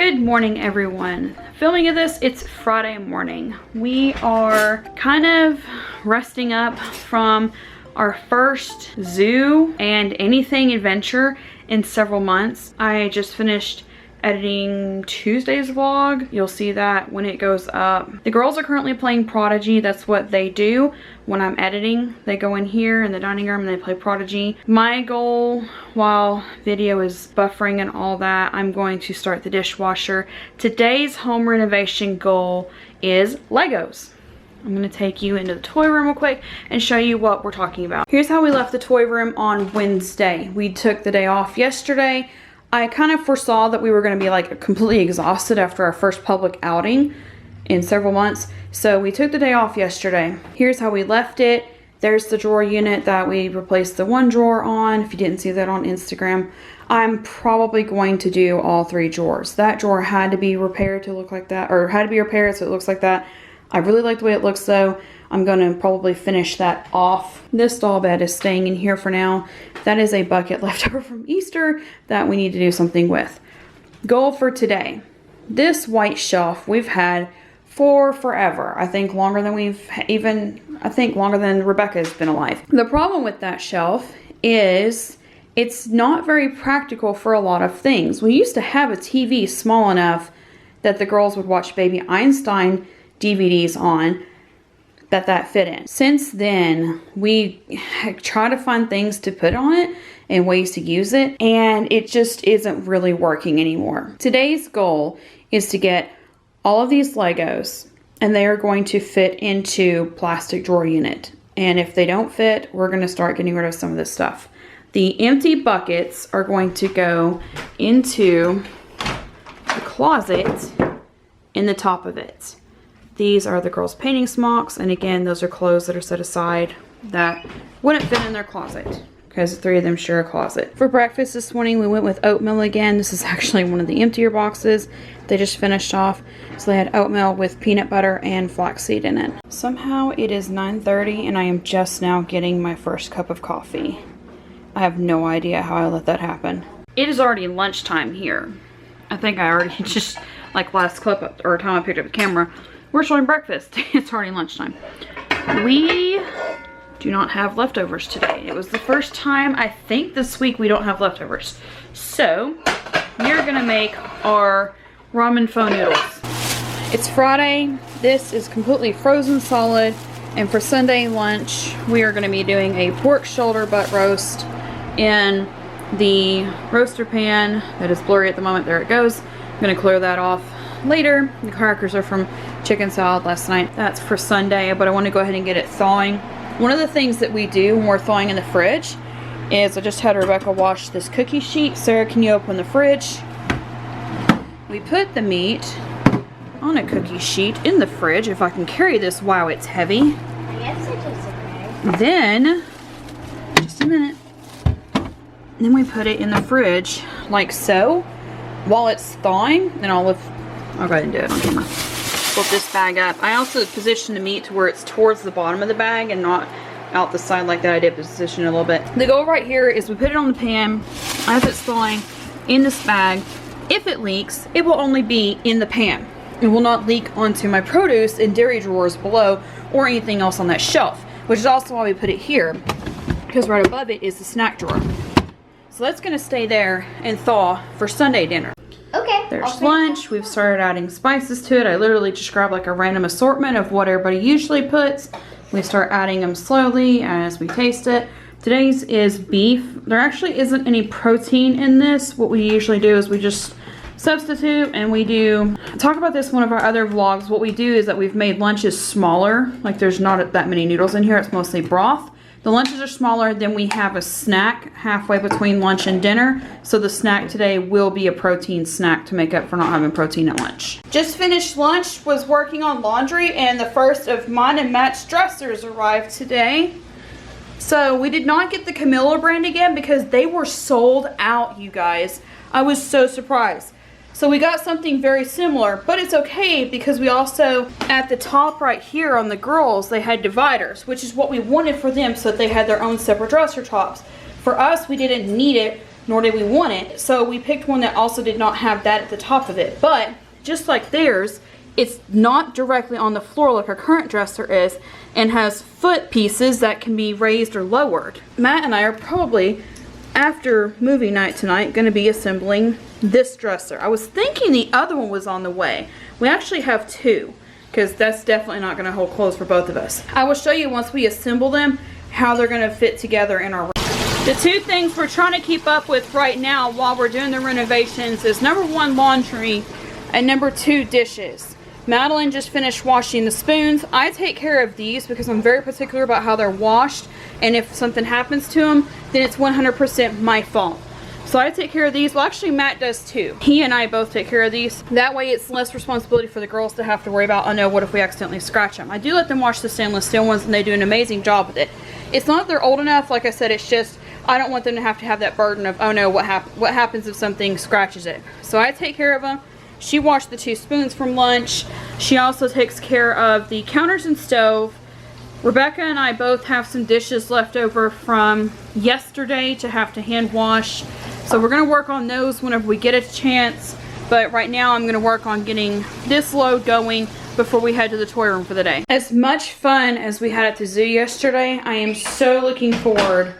Good morning, everyone. Filming of this, it's Friday morning. We are kind of resting up from our first zoo and anything adventure in several months. I just finished editing Tuesday's vlog. You'll see that when it goes up. The girls are currently playing Prodigy. That's what they do when I'm editing. They go in here in the dining room and they play Prodigy. My goal, while video is buffering and all that, I'm going to start the dishwasher. Today's home renovation goal is Legos. I'm gonna take you into the toy room real quick and show you what we're talking about. Here's how we left the toy room on Wednesday. We took the day off yesterday. I kind of foresaw that we were going to be like completely exhausted after our first public outing in several months. So we took the day off yesterday. Here's how we left it. There's the drawer unit that we replaced the one drawer on. If you didn't see that on Instagram, I'm probably going to do all three drawers. That drawer had to be repaired to look like that, or had to be repaired so it looks like that. I really like the way it looks though. I'm going to probably finish that off. This doll bed is staying in here for now. That is a bucket left over from Easter that we need to do something with. Goal for today. This white shelf we've had for forever. I think longer than longer than Rebecca's been alive. The problem with that shelf is it's not very practical for a lot of things. We used to have a TV small enough that the girls would watch Baby Einstein DVDs on that fit in. Since then, we try to find things to put on it and ways to use it, and it just isn't really working anymore. Today's goal is to get all of these Legos, and they are going to fit into plastic drawer unit. And if they don't fit, we're going to start getting rid of some of this stuff. The empty buckets are going to go into the closet in the top of it. These are the girls' painting smocks, and again, those are clothes that are set aside that wouldn't fit in their closet because the three of them share a closet. For breakfast this morning, we went with oatmeal again. This is actually one of the emptier boxes they just finished off. So they had oatmeal with peanut butter and flaxseed in it. Somehow it is 9:30 and I am just now getting my first cup of coffee. I have no idea how I let that happen. It is already lunchtime here. I think I already just, like last clip or time I picked up the camera, we're starting breakfast. It's already lunchtime. We do not have leftovers today. It was the first time, I think, this week we don't have leftovers. So, we're gonna make our ramen pho noodles. It's Friday. This is completely frozen solid. And for Sunday lunch, we are gonna be doing a pork shoulder butt roast in the roaster pan that is blurry at the moment. There it goes. I'm gonna clear that off later. The crackers are from chicken salad last night. That's for Sunday, but I want to go ahead and get it thawing. One of the things that we do when we're thawing in the fridge is I just had Rebecca wash this cookie sheet. Sarah, can you open the fridge? We put the meat on a cookie sheet in the fridge. If I can carry this, wow, it's heavy. I guess it is okay. Then, just a minute. Then we put it in the fridge like so while it's thawing. And I'll go ahead and do it on camera. Flip this bag up. I also position the meat to where it's towards the bottom of the bag and not out the side like that. I did position it a little bit. The goal right here is we put it on the pan as it's thawing in this bag. If it leaks, it will only be in the pan. It will not leak onto my produce and dairy drawers below or anything else on that shelf, which is also why we put it here, because right above it is the snack drawer. So that's gonna stay there and thaw for Sunday dinner. Okay. There's lunch. We've started adding spices to it. I literally just grab like a random assortment of what everybody usually puts. We start adding them slowly as we taste it. Today's is beef. There actually isn't any protein in this. What we usually do is we just substitute and we do, talk about this in one of our other vlogs. What we do is that we've made lunches smaller. Like there's not that many noodles in here. It's mostly broth. The lunches are smaller, then we have a snack halfway between lunch and dinner. So the snack today will be a protein snack to make up for not having protein at lunch. Just finished lunch, was working on laundry, and the first of mine and Matt's dressers arrived today. So we did not get the Camilla brand again because they were sold out, you guys. I was so surprised. So we got something very similar, but it's okay because we also, at the top right here on the girls, they had dividers, which is what we wanted for them so that they had their own separate dresser tops. For us, we didn't need it nor did we want it. So we picked one that also did not have that at the top of it. But just like theirs, it's not directly on the floor like our current dresser is, and has foot pieces that can be raised or lowered. Matt and I are probably, after movie night tonight, going to be assembling this dresser. I was thinking the other one was on the way. We actually have two, because that's definitely not going to hold clothes for both of us. I will show you once we assemble them how they're going to fit together in our room. The two things we're trying to keep up with right now while we're doing the renovations is number 1, laundry, and number 2, dishes. Madeline just finished washing the spoons. I take care of these because I'm very particular about how they're washed, and if something happens to them, then it's 100% my fault. So I take care of these. Well, actually Matt does too. He and I both take care of these. That way it's less responsibility for the girls to have to worry about, oh no, what if we accidentally scratch them? I do let them wash the stainless steel ones, and they do an amazing job with it. It's not that they're old enough, like I said, it's just I don't want them to have that burden of, oh no, what happens if something scratches it? So I take care of them. She washed the 2 spoons from lunch. She also takes care of the counters and stove. Rebecca and I both have some dishes left over from yesterday to have to hand wash. So we're going to work on those whenever we get a chance. But right now I'm going to work on getting this load going before we head to the toy room for the day. As much fun as we had at the zoo yesterday, I am so looking forward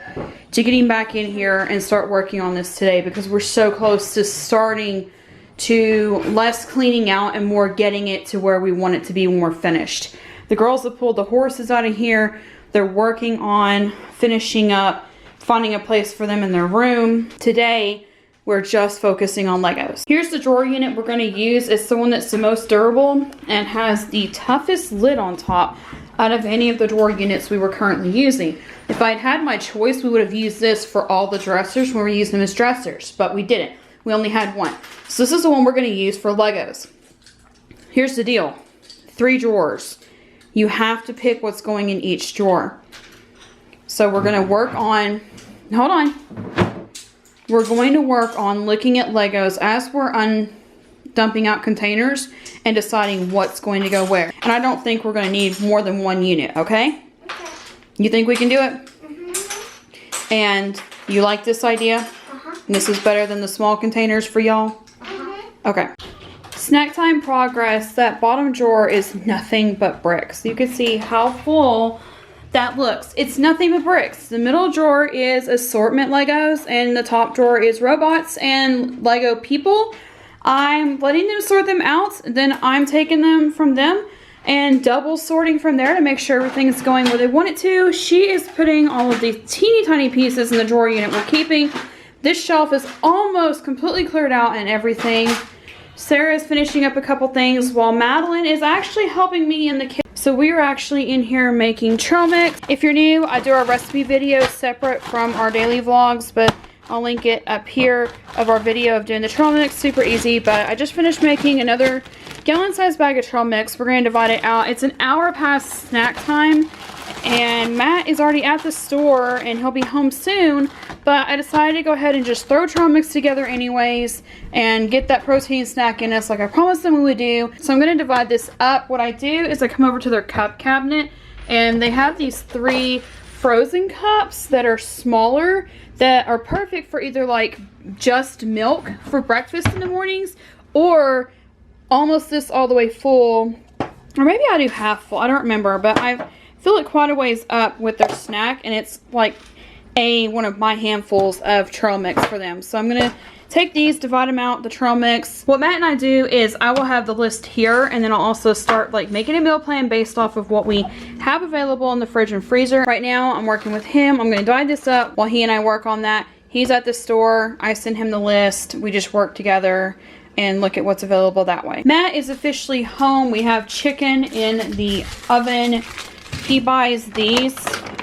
to getting back in here and start working on this today, because we're so close to starting to less cleaning out and more getting it to where we want it to be when we're finished. The girls have pulled the horses out of here. They're working on finishing up, finding a place for them in their room. Today, we're just focusing on Legos. Here's the drawer unit we're going to use. It's the one that's the most durable and has the toughest lid on top out of any of the drawer units we were currently using. If I'd had my choice, we would have used this for all the dressers when we were using them as dressers, but we didn't. We only had one. So this is the one we're going to use for Legos. Here's the deal. 3 drawers. You have to pick what's going in each drawer. So we're going to work on, hold on. We're going to work on looking at Legos as we're dumping out containers and deciding what's going to go where. And I don't think we're going to need more than 1 unit, okay? Okay. You think we can do it? Mm-hmm. And you like this idea? Uh-huh. And this is better than the small containers for y'all? Uh-huh. Okay. Snack time progress. That bottom drawer is nothing but bricks. You can see how full that looks. It's nothing but bricks. The middle drawer is assortment Legos, and the top drawer is robots and Lego people. I'm letting them sort them out, then I'm taking them from them and double sorting from there to make sure everything is going where they want it to. She is putting all of these teeny tiny pieces in the drawer unit we're keeping. This shelf is almost completely cleared out and everything. Sarah is finishing up a couple things while Madeline is actually helping me in the kitchen. So we are actually in here making trail mix. If you're new, I do our recipe video separate from our daily vlogs, but I'll link it up here of our video of doing the trail mix. Super easy, but I just finished making another gallon-sized bag of trail mix. We're going to divide it out. It's an hour past snack time, and Matt is already at the store, and he'll be home soon, but I decided to go ahead and just throw trail mix together anyways and get that protein snack in us like I promised them we would do. So I'm going to divide this up. What I do is I come over to their cup cabinet, and they have these 3 frozen cups that are smaller that are perfect for either like just milk for breakfast in the mornings, or almost this all the way full, or maybe I do half full, I don't remember, but I fill it quite a ways up with their snack, and it's like one of my handfuls of trail mix for them. So I'm gonna take these, divide them out, the trail mix. What Matt and I do is I will have the list here, and then I'll also start like making a meal plan based off of what we have available in the fridge and freezer. Right now I'm working with him. I'm gonna divide this up while he and I work on that. He's at the store, I send him the list, we just work together and look at what's available that way. Matt is officially home. We have chicken in the oven. He buys these.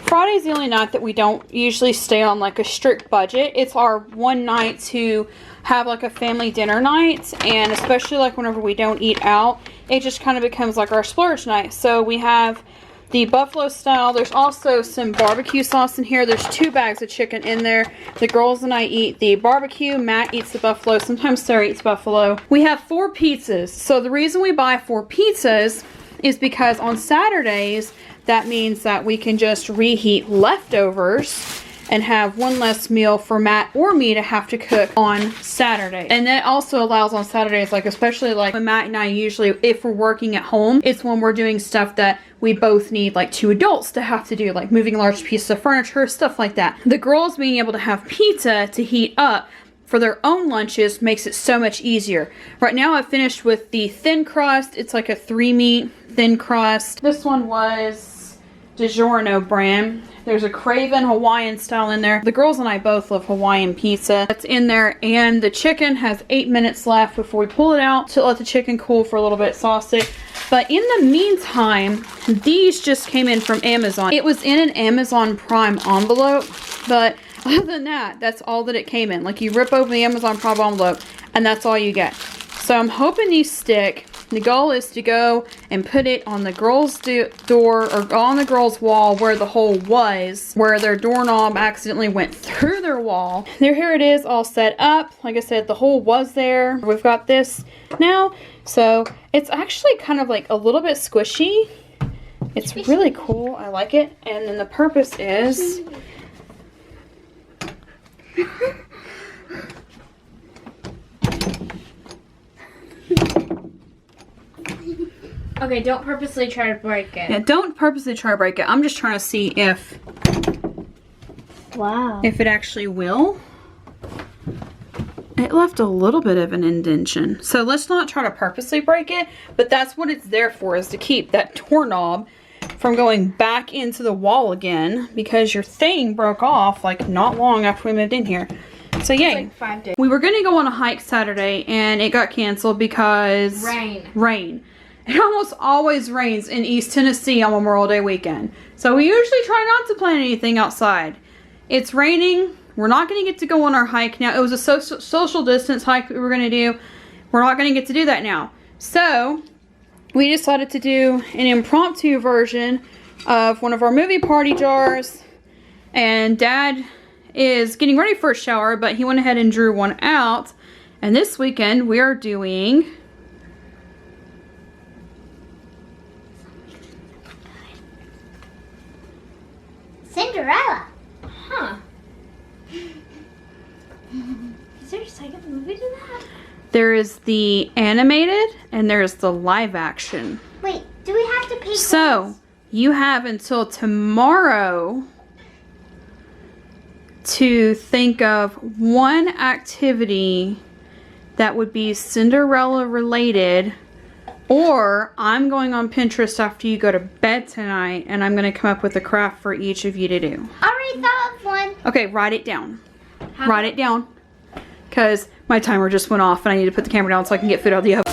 Friday's the only night that we don't usually stay on like a strict budget. It's our one night to have like a family dinner night, and especially like whenever we don't eat out, it just kind of becomes like our splurge night. So we have the buffalo style. There's also some barbecue sauce in here. There's 2 bags of chicken in there. The girls and I eat the barbecue. Matt eats the buffalo. Sometimes Sarah eats buffalo. We have 4 pizzas. So the reason we buy 4 pizzas is because on Saturdays, that means that we can just reheat leftovers, and have one less meal for Matt or me to have to cook on Saturday. And that also allows on Saturdays, like especially like when Matt and I usually, if we're working at home, it's when we're doing stuff that we both need like 2 adults to have to do, like moving large pieces of furniture, stuff like that. The girls being able to have pizza to heat up for their own lunches makes it so much easier. Right now I've finished with the thin crust. It's like a 3-meat thin crust. This one was DiGiorno brand. There's a Craven Hawaiian style in there. The girls and I both love Hawaiian pizza. That's in there, and the chicken has 8 minutes left before we pull it out to let the chicken cool for a little bit, sauce it. But in the meantime, these just came in from Amazon. It was in an Amazon Prime envelope, but other than that, that's all that it came in. Like, you rip open the Amazon Prime envelope and that's all you get. So I'm hoping these stick. The goal is to go and put it on the girls' door, or on the girls' wall where the hole was, where their doorknob accidentally went through their wall. Here it is, all set up. Like I said, the hole was there. We've got this now. So it's actually kind of like a little bit squishy. It's really cool. I like it. And then the purpose is... Okay, don't purposely try to break it. Yeah, don't purposely try to break it. I'm just trying to see if... Wow. If it actually will. It left a little bit of an indentation. So let's not try to purposely break it, but that's what it's there for, is to keep that doorknob from going back into the wall again, because your thing broke off like not long after we moved in here. So yay. Like 5 days. We were going to go on a hike Saturday and it got canceled because... Rain. It almost always rains in East Tennessee on Memorial Day weekend. So we usually try not to plan anything outside. It's raining. We're not going to get to go on our hike now. It was a social distance hike we were going to do. We're not going to get to do that now. So we decided to do an impromptu version of one of our movie party jars. And Dad is getting ready for a shower, but he went ahead and drew one out. And this weekend we are doing... Cinderella. Huh. Is there a second movie to that? There is the animated and there's the live action. Wait, do we have to pay? So, you have until tomorrow to think of one activity that would be Cinderella related, or I'm going on Pinterest after you go to bed tonight and I'm going to come up with a craft for each of you to do. I already thought of one. Okay, write it down. Write it down. Because my timer just went off and I need to put the camera down so I can get food out of the oven.